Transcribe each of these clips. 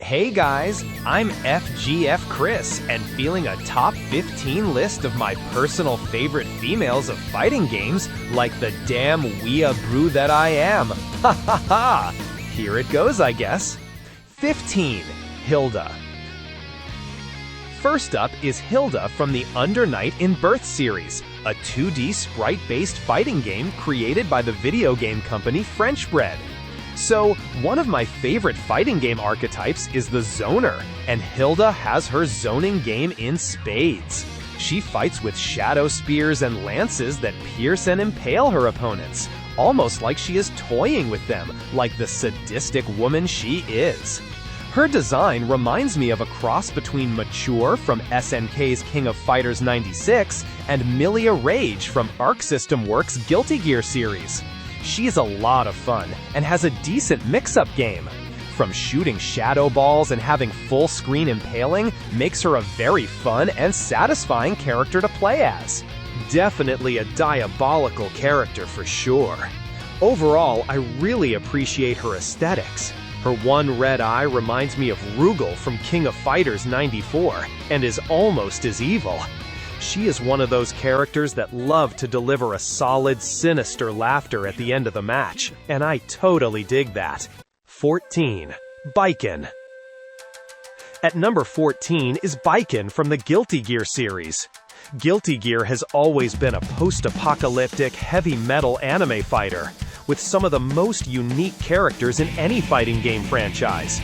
Hey guys, I'm FGF Chris, and feeling a top 15 list of my personal favorite females of fighting games like the damn weeaboo that I am. Ha ha ha! Here it goes, I guess. 15. Hilda. First up is Hilda from the Under Night in Birth series, a 2D sprite-based fighting game created by the video game company French Bread. So, one of my favorite fighting game archetypes is the zoner, and Hilda has her zoning game in spades. She fights with shadow spears and lances that pierce and impale her opponents, almost like she is toying with them, like the sadistic woman she is. Her design reminds me of a cross between Mature from SNK's King of Fighters 96 and Milia Rage from Arc System Works' Guilty Gear series. She's a lot of fun and has a decent mix-up game. From shooting shadow balls and having full-screen impaling makes her a very fun and satisfying character to play as. Definitely a diabolical character for sure. Overall, I really appreciate her aesthetics. Her one red eye reminds me of Rugal from King of Fighters 94 and is almost as evil. She is one of those characters that love to deliver a solid, sinister laughter at the end of the match, and I totally dig that. 14. Baiken. At number 14 is Baiken from the Guilty Gear series. Guilty Gear has always been a post-apocalyptic, heavy metal anime fighter, with some of the most unique characters in any fighting game franchise.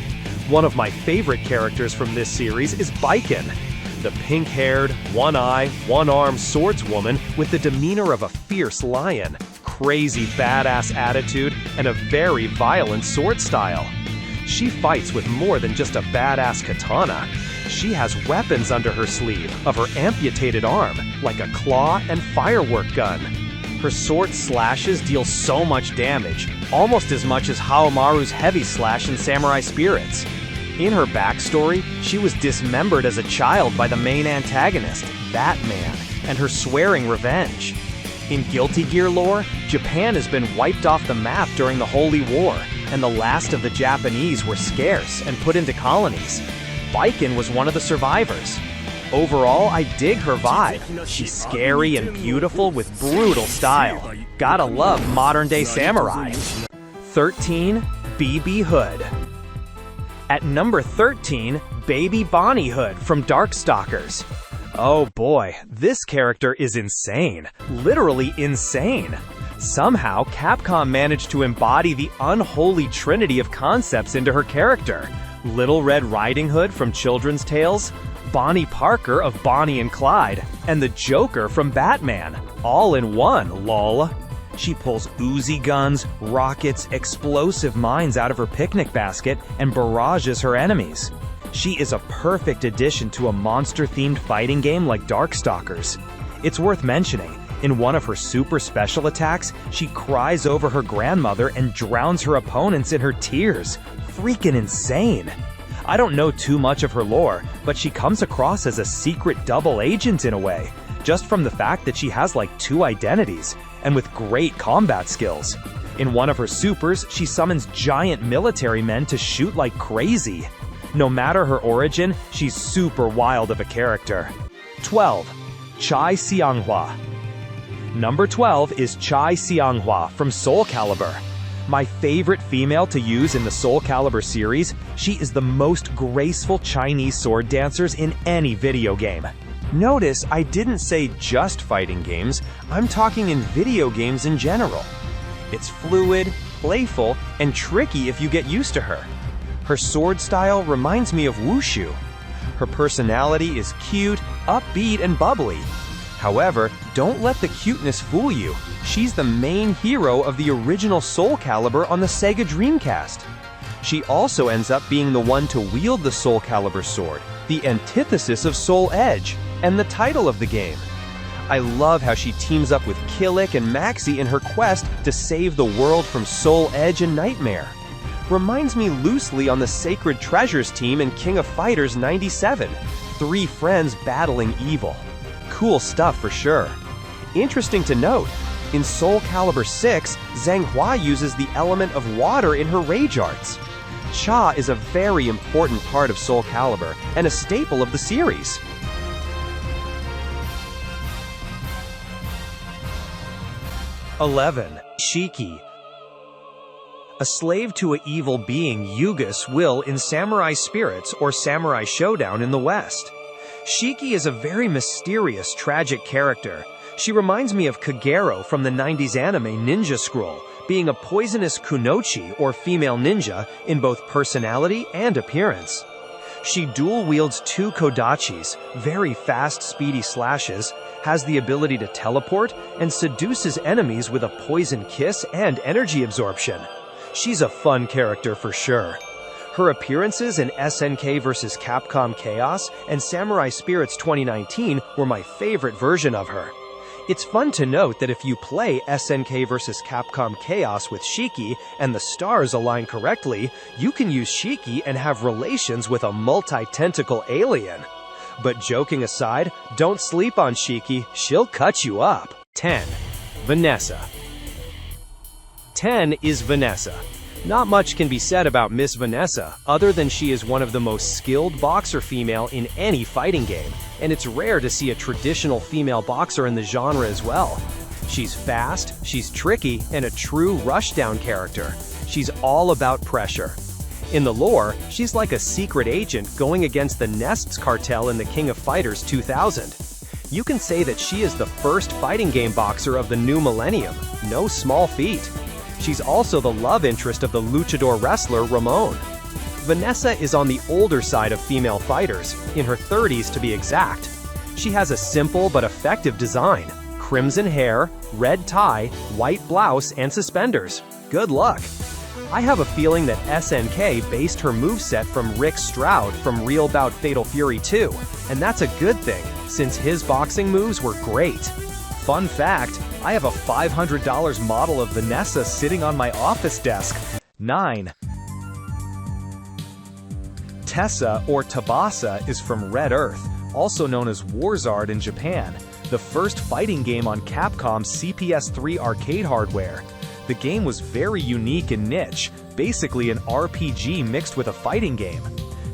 One of my favorite characters from this series is Baiken, the pink-haired, one-eye, one-arm swordswoman with the demeanor of a fierce lion, crazy badass attitude, and a very violent sword style. She fights with more than just a badass katana. She has weapons under her sleeve of her amputated arm, like a claw and firework gun. Her sword slashes deal so much damage, almost as much as Haomaru's heavy slash in Samurai Spirits. In her backstory, she was dismembered as a child by the main antagonist, Batman, and her swearing revenge. In Guilty Gear lore, Japan has been wiped off the map during the Holy War, and the last of the Japanese were scarce and put into colonies. Baiken was one of the survivors. Overall, I dig her vibe. She's scary and beautiful with brutal style. Gotta love modern-day samurai. 13. BB Hood. At number 13, Baby Bonnie Hood from Darkstalkers. Oh boy, this character is insane. Literally insane. Somehow, Capcom managed to embody the unholy trinity of concepts into her character. Little Red Riding Hood from Children's Tales, Bonnie Parker of Bonnie and Clyde, and the Joker from Batman. All in one, lol. She pulls Uzi guns, rockets, explosive mines out of her picnic basket and barrages her enemies. She is a perfect addition to a monster-themed fighting game like Darkstalkers. It's worth mentioning, in one of her super special attacks, she cries over her grandmother and drowns her opponents in her tears. Freaking insane! I don't know too much of her lore, but she comes across as a secret double agent in a way, just from the fact that she has like two identities, and with great combat skills. In one of her supers, she summons giant military men to shoot like crazy. No matter her origin, she's super wild of a character. 12. Chai Xianghua. Number 12 is Chai Xianghua from Soul Calibur. My favorite female to use in the Soul Calibur series, she is the most graceful Chinese sword dancers in any video game. Notice I didn't say just fighting games, I'm talking in video games in general. It's fluid, playful, and tricky if you get used to her. Her sword style reminds me of Wushu. Her personality is cute, upbeat, and bubbly. However, don't let the cuteness fool you. She's the main hero of the original Soul Calibur on the Sega Dreamcast. She also ends up being the one to wield the Soul Calibur sword, the antithesis of Soul Edge, and the title of the game. I love how she teams up with Killick and Maxi in her quest to save the world from Soul Edge and Nightmare. Reminds me loosely on the Sacred Treasures team in King of Fighters 97, 3 friends battling evil. Cool stuff for sure. Interesting to note, in Soul Calibur 6, Zhang Hua uses the element of water in her rage arts. Cha is a very important part of Soul Calibur and a staple of the series. 11. Shiki. A slave to an evil being Yugus will in Samurai Spirits or Samurai Showdown in the West. Shiki is a very mysterious, tragic character. She reminds me of Kagero from the 90s anime Ninja Scroll, being a poisonous kunoichi or female ninja in both personality and appearance. She dual-wields 2 kodachis, very fast, speedy slashes, has the ability to teleport, and seduces enemies with a poison kiss and energy absorption. She's a fun character for sure. Her appearances in SNK vs. Capcom Chaos and Samurai Spirits 2019 were my favorite version of her. It's fun to note that if you play SNK vs. Capcom Chaos with Shiki and the stars align correctly, you can use Shiki and have relations with a multi-tentacle alien. But joking aside, don't sleep on Shiki, she'll cut you up. 10. Vanessa. 10 is Vanessa. Not much can be said about Miss Vanessa, other than she is one of the most skilled boxer female in any fighting game, and it's rare to see a traditional female boxer in the genre as well. She's fast, she's tricky, and a true rushdown character. She's all about pressure. In the lore, she's like a secret agent going against the Nests cartel in the King of Fighters 2000. You can say that she is the first fighting game boxer of the new millennium, no small feat. She's also the love interest of the luchador wrestler Ramon. Vanessa is on the older side of female fighters, in her 30s to be exact. She has a simple but effective design: crimson hair, red tie, white blouse, and suspenders. Good luck! I have a feeling that SNK based her moveset from Rick Stroud from Real Bout Fatal Fury 2, and that's a good thing, since his boxing moves were great. Fun fact, I have a $500 model of Vanessa sitting on my office desk. 9. Tessa or Tabasa is from Red Earth, also known as Warzard in Japan, the first fighting game on Capcom's CPS-3 arcade hardware. The game was very unique and niche, basically an RPG mixed with a fighting game.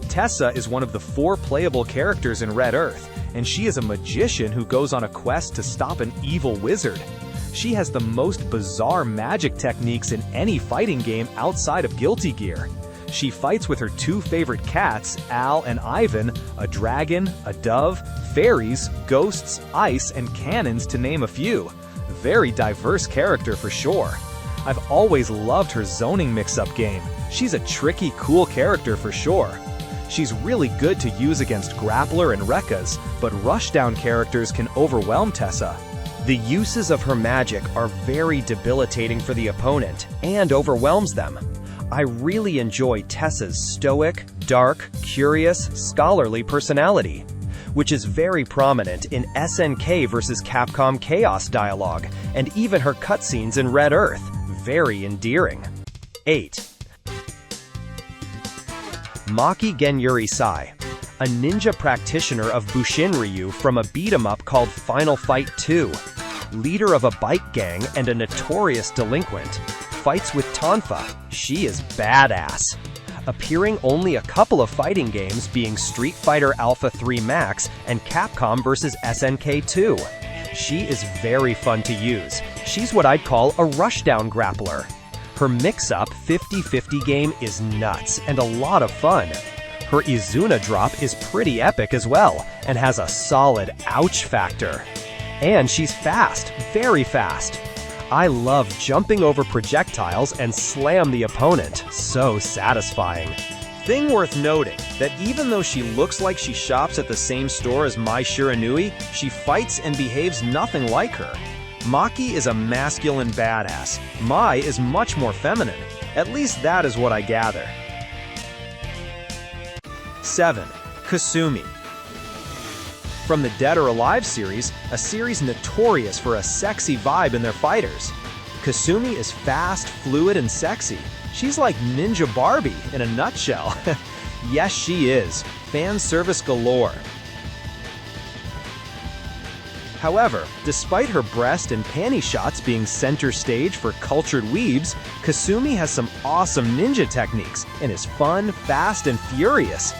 Tessa is one of the 4 playable characters in Red Earth, and she is a magician who goes on a quest to stop an evil wizard. She has the most bizarre magic techniques in any fighting game outside of Guilty Gear. She fights with her 2 favorite cats, Al and Ivan, a dragon, a dove, fairies, ghosts, ice, and cannons to name a few. Very diverse character for sure. I've always loved her zoning mix-up game. She's a tricky, cool character for sure. She's really good to use against Grappler and Rekkas, but rushdown characters can overwhelm Tessa. The uses of her magic are very debilitating for the opponent, and overwhelms them. I really enjoy Tessa's stoic, dark, curious, scholarly personality, which is very prominent in SNK vs. Capcom Chaos dialogue, and even her cutscenes in Red Earth. Very endearing. 8. Maki Genyuri Sai, a ninja practitioner of Bushinryu from a beat-em-up called Final Fight 2. Leader of a bike gang and a notorious delinquent. Fights with Tonfa. She is badass. Appearing only a couple of fighting games being Street Fighter Alpha 3 Max and Capcom vs. SNK 2. She is very fun to use. She's what I'd call a rushdown grappler. Her mix-up 50-50 game is nuts and a lot of fun. Her Izuna drop is pretty epic as well, and has a solid ouch factor. And she's fast, very fast. I love jumping over projectiles and slam the opponent, so satisfying. Thing worth noting, that even though she looks like she shops at the same store as Mai Shiranui, she fights and behaves nothing like her. Maki is a masculine badass. Mai is much more feminine. At least that is what I gather. 7. Kasumi. From the Dead or Alive series, a series notorious for a sexy vibe in their fighters. Kasumi is fast, fluid, and sexy. She's like Ninja Barbie in a nutshell. Yes, she is. Fan service galore. However, despite her breast and panty shots being center stage for cultured weebs, Kasumi has some awesome ninja techniques and is fun, fast, and furious.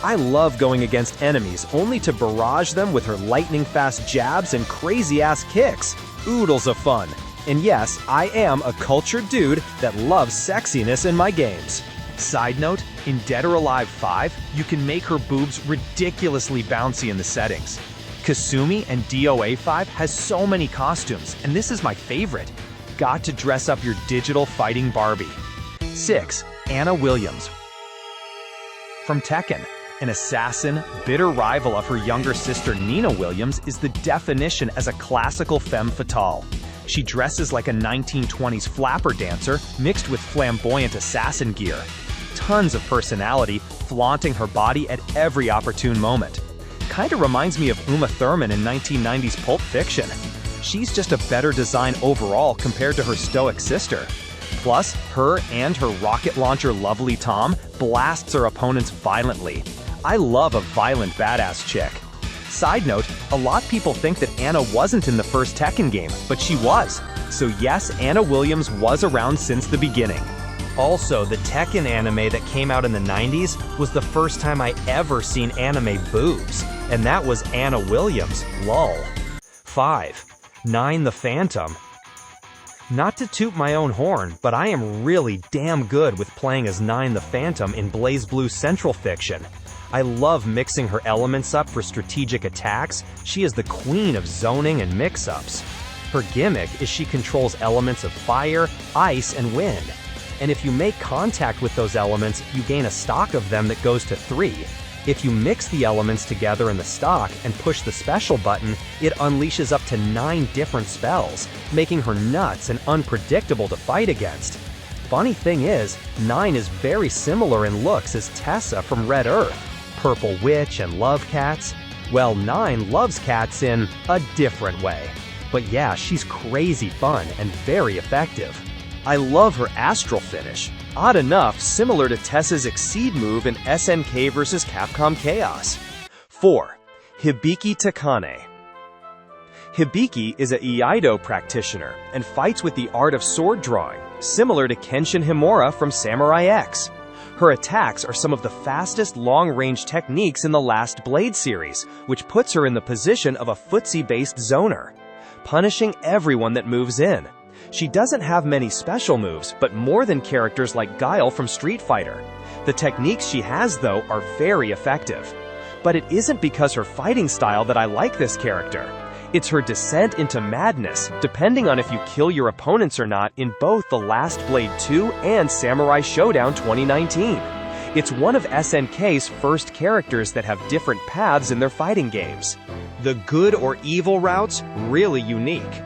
I love going against enemies only to barrage them with her lightning-fast jabs and crazy-ass kicks. Oodles of fun. And yes, I am a cultured dude that loves sexiness in my games. Side note, in Dead or Alive 5, you can make her boobs ridiculously bouncy in the settings. Kasumi and DOA 5 has so many costumes, and this is my favorite. Got to dress up your digital fighting Barbie. 6. Anna Williams. From Tekken, an assassin, bitter rival of her younger sister Nina Williams, is the definition as a classical femme fatale. She dresses like a 1920s flapper dancer mixed with flamboyant assassin gear. Tons of personality, flaunting her body at every opportune moment. Kinda reminds me of Uma Thurman in 1990s Pulp Fiction. She's just a better design overall compared to her stoic sister. Plus, her and her rocket launcher lovely Tom blasts her opponents violently. I love a violent badass chick. Side note, a lot of people think that Anna wasn't in the first Tekken game, but she was. So yes, Anna Williams was around since the beginning. Also, the Tekken anime that came out in the 90s was the first time I ever seen anime boobs, and that was Anna Williams, lol. 5. Nine the Phantom. Not to toot my own horn, but I am really damn good with playing as Nine the Phantom in BlazBlue Central Fiction. I love mixing her elements up for strategic attacks. She is the queen of zoning and mix-ups. Her gimmick is she controls elements of fire, ice, and wind. And if you make contact with those elements, you gain a stock of them that goes to 3. If you mix the elements together in the stock and push the special button, it unleashes up to 9 different spells, making her nuts and unpredictable to fight against. Funny thing is, Nine is very similar in looks as Tessa from Red Earth, Purple Witch and Love Cats. Well, Nine loves cats in a different way. But yeah, she's crazy fun and very effective. I love her astral finish. Odd enough, similar to Tessa's Exceed move in SNK vs Capcom Chaos. 4. Hibiki Takane. Hibiki is a Iaido practitioner and fights with the art of sword drawing, similar to Kenshin Himura from Samurai X. Her attacks are some of the fastest long-range techniques in the last Blade series, which puts her in the position of a footsie-based zoner, punishing everyone that moves in. She doesn't have many special moves, but more than characters like Guile from Street Fighter. The techniques she has, though, are very effective. But it isn't because her fighting style that I like this character. It's her descent into madness, depending on if you kill your opponents or not in both The Last Blade 2 and Samurai Showdown 2019. It's one of SNK's first characters that have different paths in their fighting games. The good or evil routes, really unique.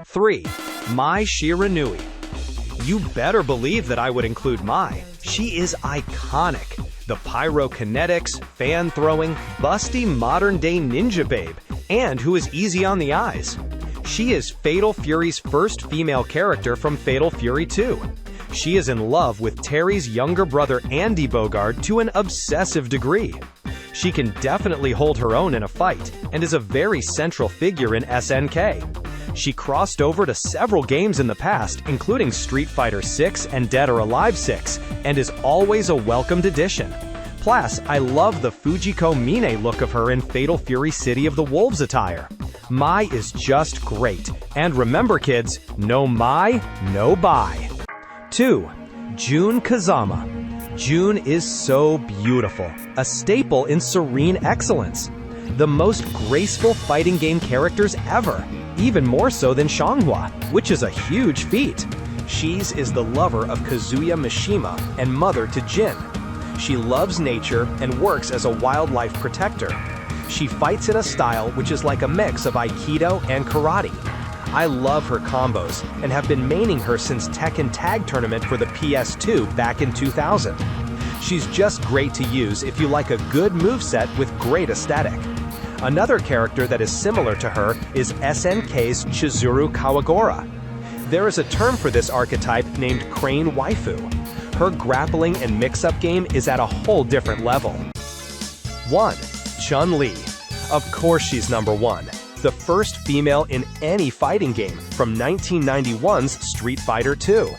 3. Mai Shiranui. You better believe that I would include Mai. She is iconic. The pyrokinetics, fan-throwing, busty modern-day ninja babe, and who is easy on the eyes. She is Fatal Fury's first female character from Fatal Fury 2. She is in love with Terry's younger brother Andy Bogard to an obsessive degree. She can definitely hold her own in a fight, and is a very central figure in SNK. She crossed over to several games in the past, including Street Fighter 6 and Dead or Alive 6, and is always a welcomed addition. Plus, I love the Fujiko Mine look of her in Fatal Fury City of the Wolves attire. Mai is just great. And remember kids, no Mai, no bye. 2. Jun Kazama. Jun is so beautiful, a staple in serene excellence. The most graceful fighting game characters ever, even more so than Xianghua, which is a huge feat. She's is the lover of Kazuya Mishima and mother to Jin. She loves nature and works as a wildlife protector. She fights in a style which is like a mix of Aikido and Karate. I love her combos and have been maining her since Tekken Tag Tournament for the PS2 back in 2000. She's just great to use if you like a good moveset with great aesthetic. Another character that is similar to her is SNK's Chizuru Kawagora. There is a term for this archetype named Crane Waifu. Her grappling and mix-up game is at a whole different level. 1. Chun-Li. Of course she's number 1. the first female in any fighting game from 1991's Street Fighter II.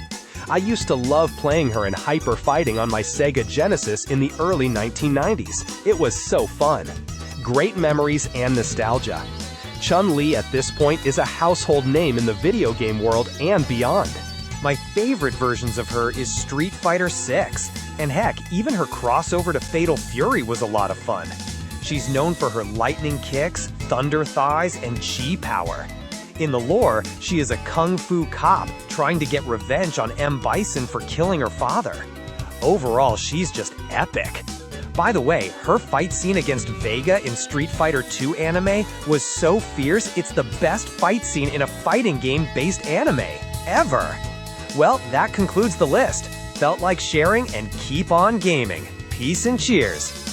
I used to love playing her in Hyper Fighting on my Sega Genesis in the early 1990s. It was so fun. Great memories and nostalgia. Chun-Li at this point is a household name in the video game world and beyond. My favorite versions of her is Street Fighter 6, and heck, even her crossover to Fatal Fury was a lot of fun. She's known for her lightning kicks, thunder thighs, and chi power. In the lore, she is a kung fu cop trying to get revenge on M. Bison for killing her father. Overall, she's just epic. By the way, her fight scene against Vega in Street Fighter II anime was so fierce it's the best fight scene in a fighting game-based anime, ever. Well, that concludes the list. Felt like sharing and keep on gaming. Peace and cheers.